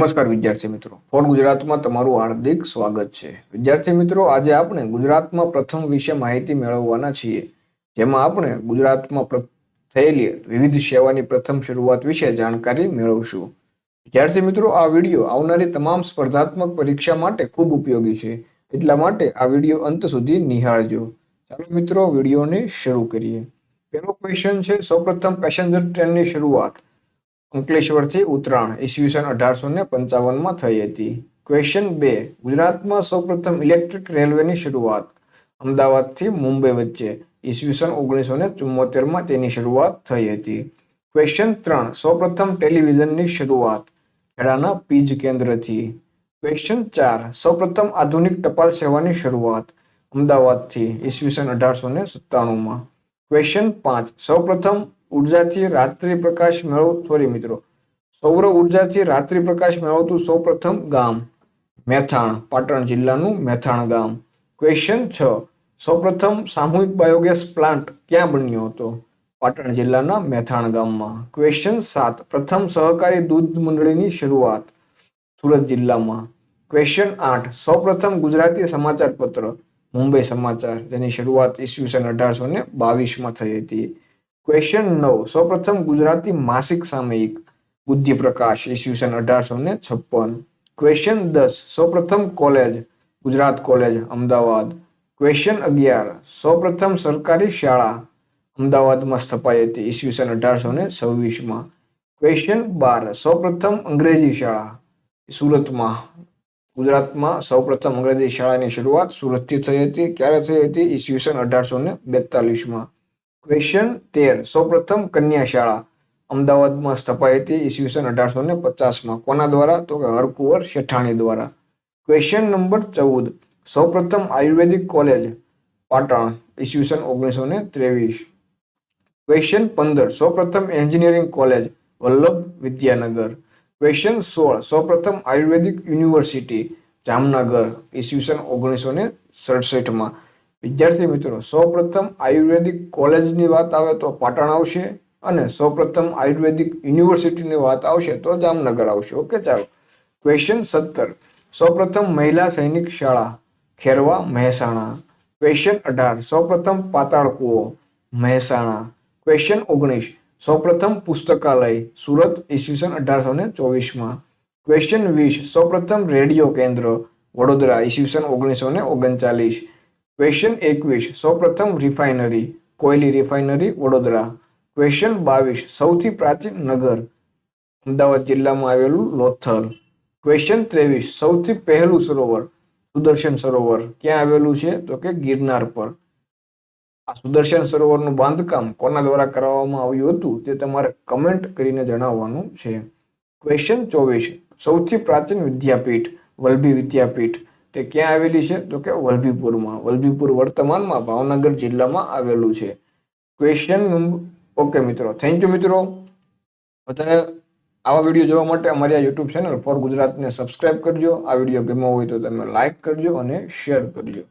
નમસ્કાર વિદ્યાર્થી મિત્રો, ફોર ગુજરાતમાં તમારું હાર્દિક સ્વાગત છે. વિદ્યાર્થી મિત્રો, આજે આપણે ગુજરાતમાં પ્રથમ વિશે માહિતી મેળવવાના છીએ, જેમાં આપણે ગુજરાતમાં થયેલી વિવિધ સેવાની પ્રથમ શરૂઆત વિશે જાણકારી મેળવશું. વિદ્યાર્થી મિત્રો, આ વિડીયો આવનારી તમામ સ્પર્ધાત્મક પરીક્ષા માટે ખૂબ ઉપયોગી છે, એટલા માટે આ વિડીયો અંત સુધી નિહાળજો. ચાલો મિત્રો, વિડીયોને શરૂ કરીએ. પહેલો ક્વેશ્ચન છે, સૌપ્રથમ પેસેન્જર ટ્રેનની શરૂઆત અંકલેશ્વરથી ઉત્તરાયણ ઈસવીસન 1855 થઈ હતી. ક્વેશ્ચન 2, ગુજરાતમાં સૌપ્રથમ ઇલેક્ટ્રિક રેલવેની શરૂઆત અમદાવાદથી મુંબઈ વચ્ચે ઈસવીસન 1974 તેની શરૂઆત થઈ હતી. ક્વેશ્ચન 3, સૌપ્રથમ ટેલિવિઝનની શરૂઆત ખેડાના પીજ કેન્દ્રથી. ક્વેશ્ચન 4, સૌપ્રથમ આધુનિક ટપાલ સેવાની શરૂઆત અમદાવાદથી ઈસવીસન 1897. ક્વેશ્ચન 5, સૌપ્રથમ સૌર ઉર્જાથી રાત્રિ પ્રકાશ મેળવતું સૌપ્રથમ ગામ મેથાણ, પાટણ જિલ્લાનું મેથાણ ગામ. ક્વેશ્ચન 6, સૌપ્રથમ સામૂહિક બાયોગેસ પ્લાન્ટ ક્યાં બન્યો હતો? પાટણ જિલ્લાના મેથાણ ગામમાં. ક્વેશ્ચન 7, પ્રથમ સહકારી દૂધ મંડળીની શરૂઆત સુરત જિલ્લામાં. ક્વેશ્ચન 8, સૌપ્રથમ ગુજરાતી સમાચાર પત્ર મુંબઈ સમાચાર, જેની શરૂઆત ઈસવીસન 1822 થઈ હતી. ક્વેશ્ચન 9, સૌપ્રથમ ગુજરાતી માસિક સામયિક બુદ્ધિ પ્રકાશ ઈસવીસન 1856. ક્વેશ્ચન 10, સૌપ્રથમ college Gujarat college Ahmedabad. Question 11, સૌપ્રથમ સરકારી શાળા અમદાવાદમાં સ્થપાઈ હતી ઈસવીસન 1826. ક્વેશ્ચન 12, સૌપ્રથમ અંગ્રેજી શાળા સુરતમાં. ગુજરાતમાં સૌપ્રથમ અંગ્રેજી શાળાની શરૂઆત સુરતથી થઈ હતી. ક્યારે થઈ હતી? ઈસવીસન 1842. ક્વેશ્ચન 13, સૌપ્રથમ કન્યા શાળા અમદાવાદમાં સ્થપાઈ હતી ઈસવીસન 1850. કોના દ્વારા? તો કે હરકુંવર શેઠાણી દ્વારા. ક્વેશ્ચન નંબર 14, સૌપ્રથમ આયુર્વેદિક કોલેજ પાટણ ઈસવીસન 1923. ક્વેશ્ચન 15, સૌપ્રથમ engineering college Vallabh Vidyanagar. Question 16, સૌપ્રથમ આયુર્વેદિક યુનિવર્સિટી જામનગર ઈસવીસન 1967. વિદ્યાર્થી મિત્રો, સૌપ્રથમ આયુર્વેદિક કોલેજની વાત આવે તો પાટણ આવશે, અને સૌપ્રથમ આયુર્વેદિક યુનિવર્સિટીની વાત આવશે તો જામનગર આવશે. ઓકે, ચાલો. ક્વેશ્ચન 17, સૌપ્રથમ મહિલા સૈનિક શાળા ખેરવા મહેસાણા. ક્વેશ્ચન 18, સૌપ્રથમ પાતાળ કૂવો મહેસાણા. ક્વેશ્ચન 19, સૌપ્રથમ પુસ્તકાલય સુરત ઈસવીસન 1824. ક્વેશ્ચન 20, સૌપ્રથમ રેડિયો કેન્દ્ર વડોદરા ઈસવીસન 1939. ક્વેશ્ચન 21, સૌપ્રથમ refinery Koyali refinery Vadodara. Question 22, સૌથી પ્રાચીન નગર અમદાવાદ જિલ્લામાં આવેલું લોથલ. ક્વેશ્ચન 23, સૌથી પહેલું સરોવર સુદર્શન સરોવર ક્યાં આવેલું છે? તો કે ગિરનાર પર. આ સુદર્શન સરોવરનું બાંધકામ કોના દ્વારા કરવામાં આવ્યું હતું તે તમારે કમેન્ટ કરીને જણાવવાનું છે. ક્વેશ્ચન 24, સૌથી પ્રાચીન વિદ્યાપીઠ વલ્લભી વિદ્યાપીઠ તે ક્યાં આવેલી છે? તો કે વલ્લભીપુરમાં. વલ્લભીપુર વર્તમાનમાં ભાવનગર જિલ્લામાં આવેલું છે. ક્વેશ્ચન ઓકે મિત્રો, થેન્ક યુ મિત્રો. વધારે આવા વિડીયો જોવા માટે અમારી આ યુટ્યુબ ચેનલ ફોર ગુજરાતને સબસ્ક્રાઇબ કરજો. આ વિડીયો ગમ્યો હોય તો તમે લાઈક કરજો અને શેર કરજો.